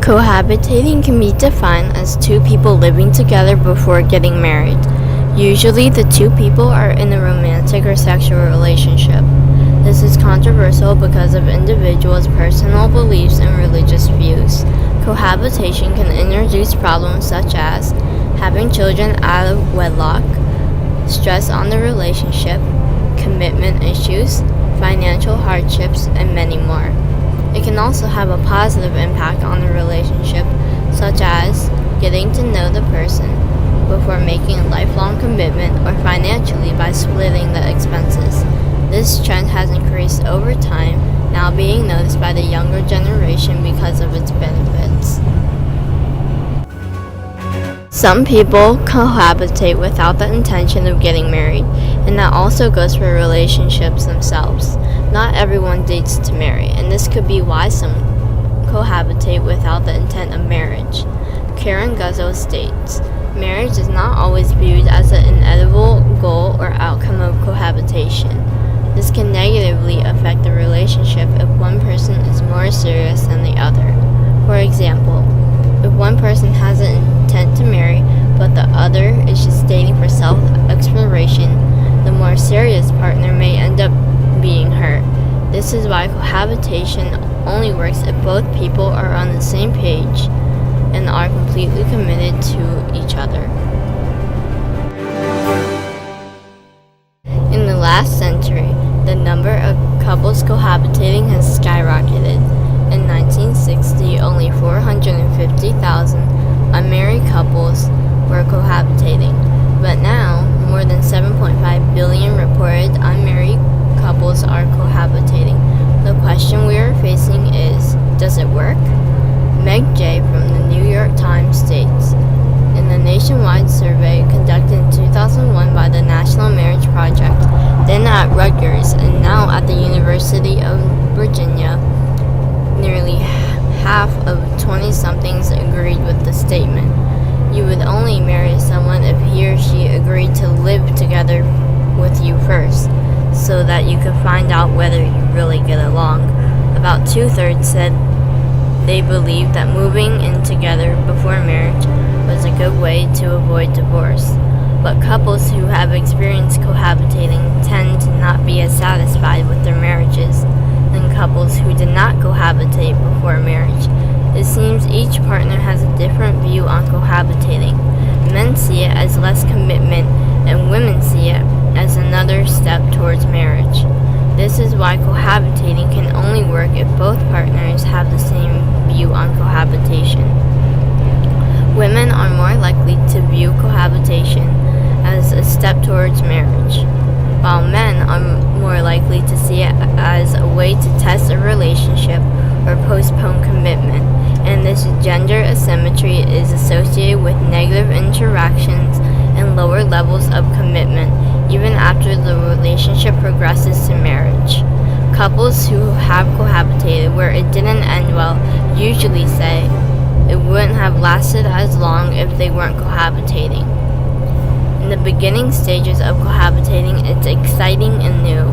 Cohabitating can be defined as two people living together before getting married. Usually, the two people are in a romantic or sexual relationship. This is controversial because of individuals' personal beliefs and religious views. Cohabitation can introduce problems such as having children out of wedlock, stress on the relationship, commitment issues, financial hardships, and many more. It can also have a positive impact on the relationship, such as getting to know the person before making a lifelong commitment, or financially by splitting the expenses. This trend has increased over time, now being noticed by the younger generation because of its benefits. Some people cohabitate without the intention of getting married, and that also goes for relationships themselves. Not everyone dates to marry, and this could be why some cohabitate without the intent of marriage. Karen Guzzo states, "Marriage is not always viewed as an inevitable goal or outcome of cohabitation. This can negatively affect the relationship if one person is more serious than the other. For example, if one person has an intent to marry, but the other is just dating for self-exploration, the more serious partner may end up being hurt. This is why cohabitation only works if both people are on the same page and are completely committed to each other." In the last century, the number of couples cohabitating has skyrocketed. In 1960, only 450,000 unmarried couples were cohabitating, but now more than 7.5 billion reported unmarried couples are cohabitating. The question we are facing is, does it work? Meg J. from the New York Times states, in the nationwide survey conducted in 2001 by the National Marriage Project, then at Rutgers and now at the University of Virginia, nearly half of 20-somethings agreed with the statement. You would only marry someone if he or she agreed to live together with you first, so that you could find out whether you really get along. About 2/3 said they believed that moving in together before marriage was a good way to avoid divorce. But couples who have experienced cohabitating tend to not be as satisfied with their marriages than couples who did not cohabitate before marriage. It seems each partner has a different view on cohabitating. Men see it as less commitment, and women see it as another step towards marriage. This is why cohabitating can only work if both partners have the same view on cohabitation. Women are more likely to view cohabitation as a step towards marriage, while men are more likely to see it as a way to test a relationship or postpone commitment, and this gender asymmetry is associated with negative interactions and lower levels of commitment, even after the relationship progresses to marriage. Couples who have cohabitated where it didn't end well usually say it wouldn't have lasted as long if they weren't cohabitating. In the beginning stages of cohabitating, it's exciting and new,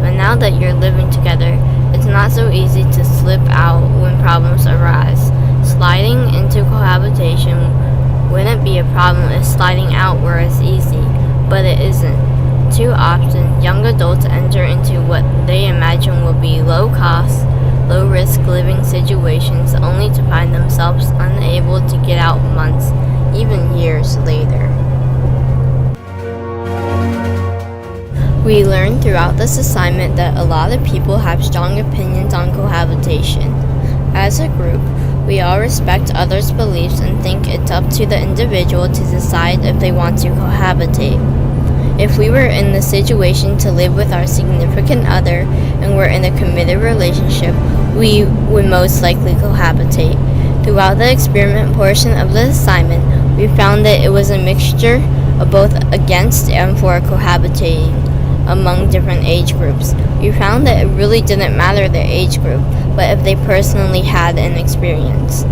but now that you're living together, it's not so easy to slip out when problems arise. Sliding into cohabitation wouldn't be a problem if sliding out were as easy, but it isn't. Too often, young adults enter into what they imagine will be low-cost, low-risk living situations only to find themselves unable to get out months, even years later. We learned throughout this assignment that a lot of people have strong opinions on cohabitation. As a group, we all respect others' beliefs and think it's up to the individual to decide if they want to cohabitate. If we were in the situation to live with our significant other and were in a committed relationship, we would most likely cohabitate. Throughout the experiment portion of the assignment, we found that it was a mixture of both against and for cohabitating among different age groups. We found that it really didn't matter the age group, but if they personally had an experience.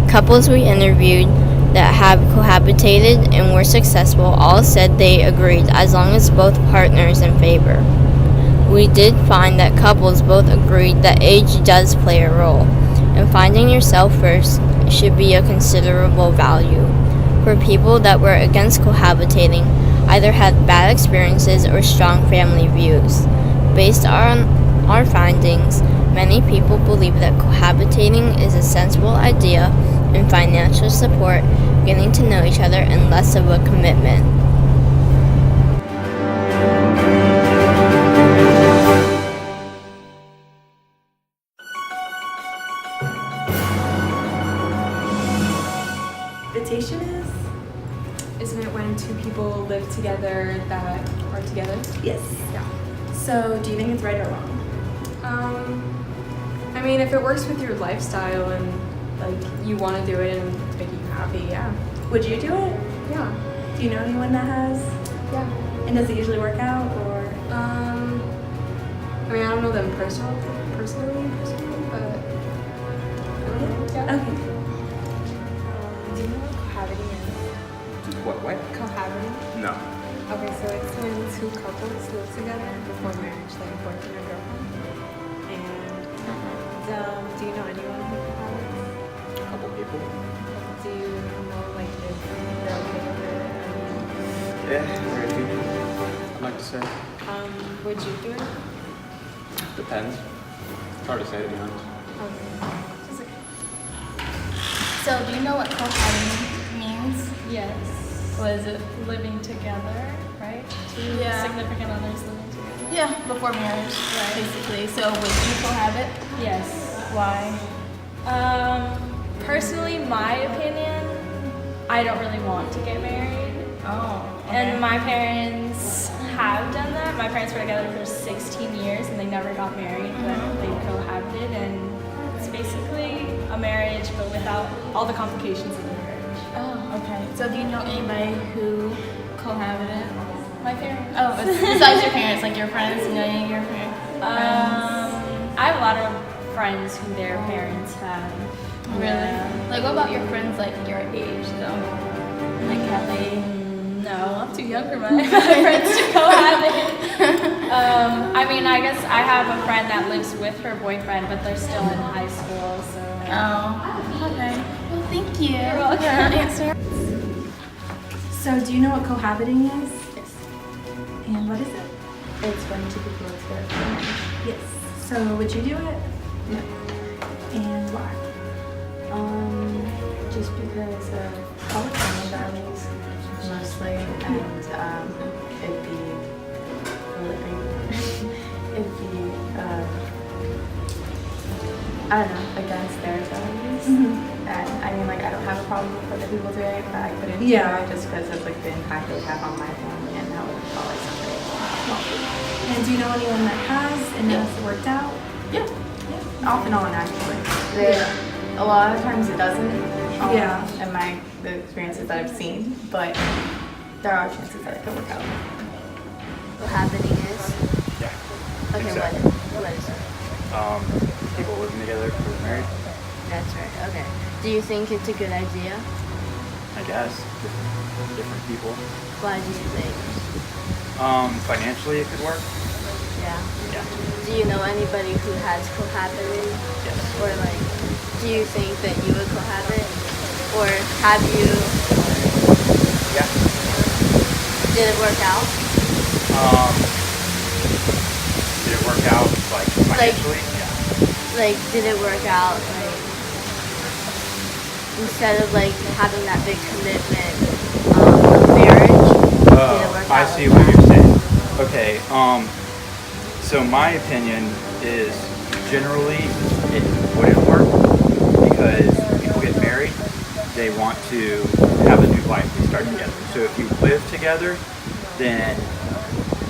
Couples we interviewed that have cohabitated and were successful all said they agreed as long as both partners in favor. We did find that couples both agreed that age does play a role, and finding yourself first should be a considerable value. For people that were against cohabitating, either had bad experiences or strong family views. Based on our findings, many people believe that cohabitating is a sensible idea and financial support, getting to know each other, and less of a commitment. Cohabitation is? Isn't it when two people live together that are together? Yes. Yeah. So, do you think it's right or wrong? I mean, if it works with your lifestyle and like you want to do it and it's making you happy, yeah. Would you do it? Yeah. Do you know anyone that has? Yeah. And does it usually work out, or? I mean, I don't know them personally, but I don't know. Yeah. Okay. Do you know what cohabiting is? What? Cohabiting? No. Okay, so it's when two couples live together before marriage, like boyfriend and girlfriend. And do you know anyone who cohabits? A couple people. Do you know like if they're okay with it? Yeah, very few people, I'd like to say. Would you do it? Depends. It's hard to say, to be honest. Okay. Just okay. So, do you know what cohabiting means? Yes. Was it living together, right? Two significant others living together? Yeah, before marriage, basically. So, would you cohabit? Yes. Why? Personally, my opinion, I don't really want to get married. Oh. And my parents have done that. My parents were together for 16 years and they never got married, but they cohabited, and it's basically a marriage but without all the complications of a marriage. Oh, okay. So do you know anybody who cohabited? My parents. Oh, besides your parents, like your friends, you know any of your friends? I have a lot of friends who their parents have. Really? Yeah. Like, what about your friends, like your age, though? Like, have they? No, I'm too young for my friends to cohabit. I mean, I guess I have a friend that lives with her boyfriend, but they're still in high school, so. Oh, okay. Well, thank you. You're welcome. Answer. So, do you know what cohabiting is? Yes. And what is it? It's when two people live together. Yes. So, would you do it? No. And why? Just because of public family values, mostly, and it'd be, I don't know, against their values. Mm-hmm. And I mean, like, I don't have a problem with other people doing it, but I couldn't do Yeah. it just because of like the impact it would have on my family and how it would follow somebody. And do you know anyone that has and has worked out? Yeah, off and on actually. A lot of times it doesn't. Yeah. And the experiences that I've seen, but there are chances that it could work out. Cohabiting is? Yeah. Okay, Exactly. what is it? People living together who are married, That's right, okay. Do you think it's a good idea? I guess. Different people. Why do you think? Financially it could work. Yeah. Yeah. Do you know anybody who has cohabited? Yes. Or like, do you think that you would cohabit? Or have you? Yeah. Did it work out? Did it work out like financially? Yeah. Like, did it work out like instead of like having that big commitment of marriage? Did it work I out see like what that? you're saying. Okay. So my opinion is generally it wouldn't work because when people get married, they want to have a new life. They start together. So if you live together, then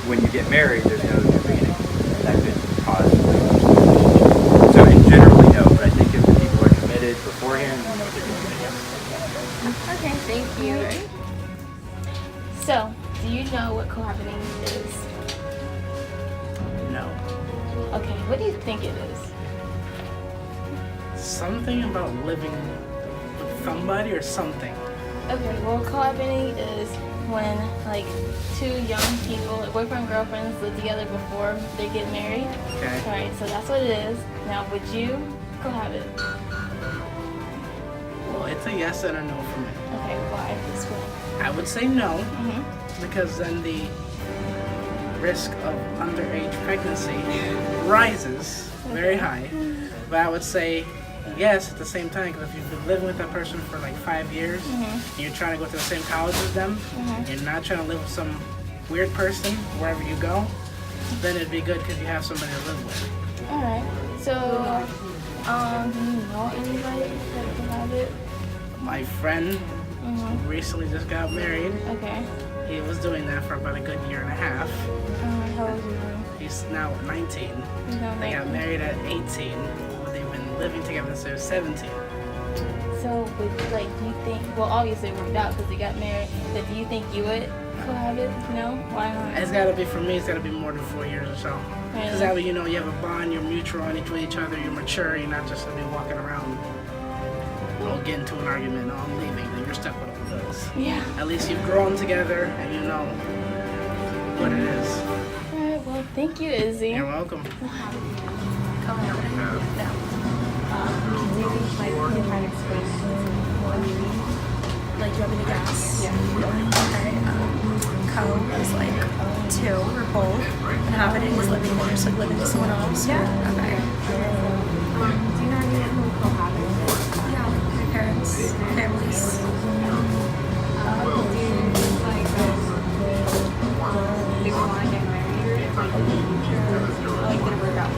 when you get married, there's no new beginning. That could cause. So in generally, no. But I think if the people are committed beforehand, they know what they're doing. Yes. Okay, thank you. So, do you know what cohabiting is? No. Okay, what do you think it is? Something about living with somebody or something. Okay, well, cohabiting is when like two young people, like boyfriend and girlfriends, live together before they get married. Okay. Alright, so that's what it is. Now, would you cohabit? It's a yes and a no for me. Okay, why? Explain. I would say no, Mm-hmm. because then the risk of underage pregnancy rises very high. But I would say yes at the same time, because if you've been living with that person for like 5 years, and you're trying to go to the same college as them, you're not trying to live with some weird person wherever you go, then it'd be good because you have somebody to live with. All right. So, do you know anybody that can have it? My friend recently just got married. Okay. He was doing that for about a good year and a half. How old is he? He's now 19. He's not They got 19. married at 18. They've been living together since they were 17. So, like, do you think? Well, obviously it worked out because they got married. But do you think you would cohabit? No. Why not? It's got to be, for me, it's got to be more than 4 years or so. Because that way, you know, you have a bond, you're mutual on with each other, you're mature, you're not just going to be walking around, get into an argument, oh, I'm leaving, then you're stuck with all those. Yeah. At least you've grown together and you know what it is. All right. Well, thank you, Izzy. You're welcome. Like, you want me to guess? Yeah. Okay. Co is like 2 or both. And habiting is living there, just like living with someone else. Yeah. Okay. Do you know anyone who cohabits? Yeah, my parents, families. Do you like they want to get married? Like in the future, or like did it work out?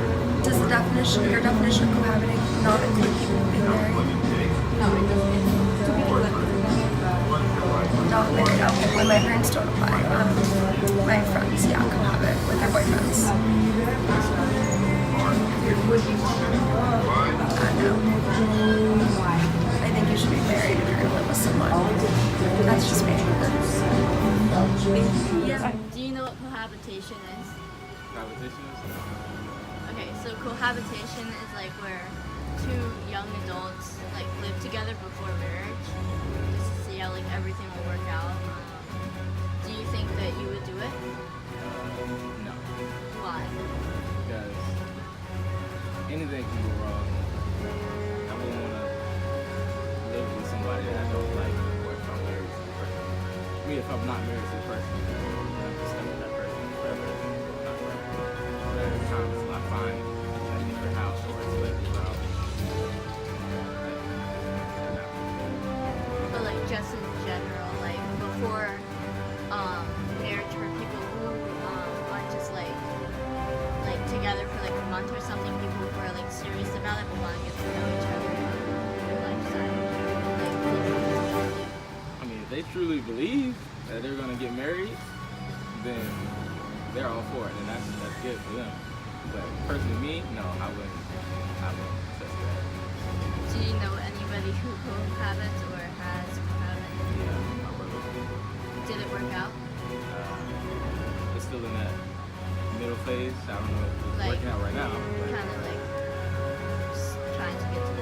Does the definition, your definition of cohabiting, not include people being married? No, it doesn't. It's 2 people that live together, but No, okay, when my parents don't apply. My friends, yeah, cohabit with their boyfriends. would you want to? No. I think you should be married if you're gonna live with someone. That's just me. Yeah. Do you know what cohabitation is? Cohabitation is? Okay, so cohabitation is like where 2 young adults like live together before marriage, just to see how like everything will work out. Do you think that you would do it? No. Why? Because anything can go wrong. I wouldn't want to live with somebody that I don't like, or if I'm married to the person. I mean, if I'm not married to the person, I'm just stuck with that person forever. Not forever. But at the time, until I find a different house or a different house. But like just in general, like before marriage for people who are just like together for like a month or something, people who are like serious about it but want to get to know each other and their lifestyle. Like, I mean, if they truly believe that they're gonna get married, then they're all for it, and that's good for them. But personally, me, no, I wouldn't trust that. do you know anybody who cohabits or has cohabited? Yeah, my brother. Did it work out? It's still in that middle phase. I don't know if it's Like, working out right now. But Kind of like just trying to get to